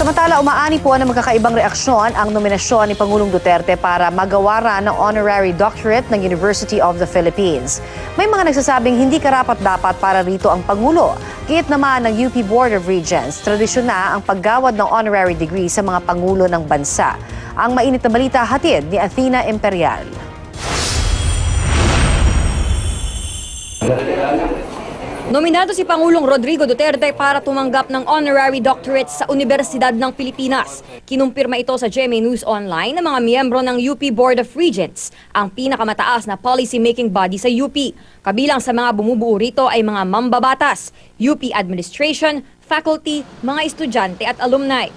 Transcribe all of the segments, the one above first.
Samantala, umaani po ng magkakaibang reaksyon ang nominasyon ni Pangulong Duterte para magawaran ng honorary doctorate ng University of the Philippines. May mga nagsasabing hindi karapat-dapat para rito ang Pangulo. Gayet naman ng UP Board of Regents, tradisyon na ang paggawad ng honorary degree sa mga Pangulo ng bansa. Ang mainit na balita hatid ni Athena Imperial. Nominado si Pangulong Rodrigo Duterte para tumanggap ng honorary doctorate sa Universidad ng Pilipinas. Kinumpirma ito sa GMA News Online ng mga miyembro ng UP Board of Regents, ang pinakamataas na policy-making body sa UP. Kabilang sa mga bumubuo rito ay mga mambabatas, UP administration, faculty, mga estudyante at alumni.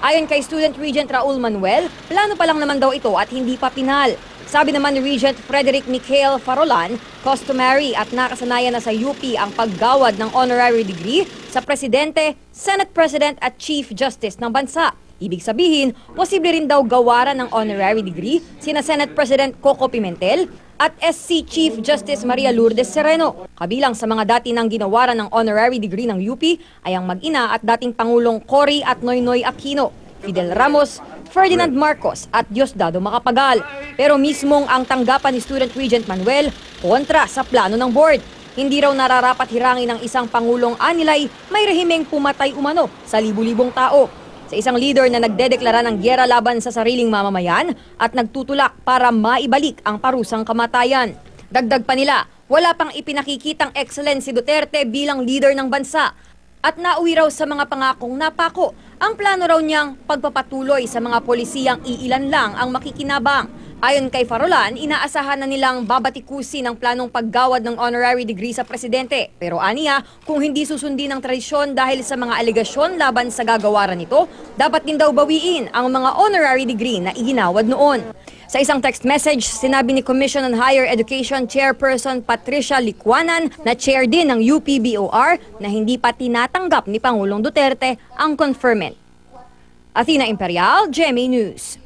Ayon kay Student Regent Raul Manuel, plano pa lang naman daw ito at hindi pa pinal. Sabi naman ni Regent Frederick Michael Farolan, customary at nakasanayan na sa UP ang paggawad ng honorary degree sa Presidente, Senate President at Chief Justice ng bansa. Ibig sabihin, posible rin daw gawaran ng honorary degree sina Senate President Coco Pimentel at SC Chief Justice Maria Lourdes Sereno. Kabilang sa mga dati nang ginawaran ng honorary degree ng UP ay ang mag-ina at dating Pangulong Cory at Noynoy Aquino, Fidel Ramos, Ferdinand Marcos at Diosdado Macapagal. Pero mismong ang tanggapan ni Student Regent Manuel kontra sa plano ng board. Hindi raw nararapat hirangin ng isang Pangulong anilay may rehimeng pumatay umano sa libu-libong tao. Sa isang leader na nagdedeklara ng gyera laban sa sariling mamamayan at nagtutulak para maibalik ang parusang kamatayan. Dagdag pa nila, wala pang ipinakikitang excellence si Duterte bilang leader ng bansa. At nauwi raw sa mga pangakong napako. Ang plano raw niyang pagpapatuloy sa mga polisiyang iilan lang ang makikinabang. Ayon kay Farolan, inaasahan na nilang babatikusin ang planong paggawad ng honorary degree sa presidente. Pero aniya, kung hindi susundin ang tradisyon dahil sa mga alegasyon laban sa gagawaran nito, dapat din daw bawiin ang mga honorary degree na iginawad noon. Sa isang text message, sinabi ni Commission on Higher Education Chairperson Patricia Licuanan na chair din ng UPBOR na hindi pa tinatanggap ni Pangulong Duterte ang conferment. Athena Imperial, GMA News.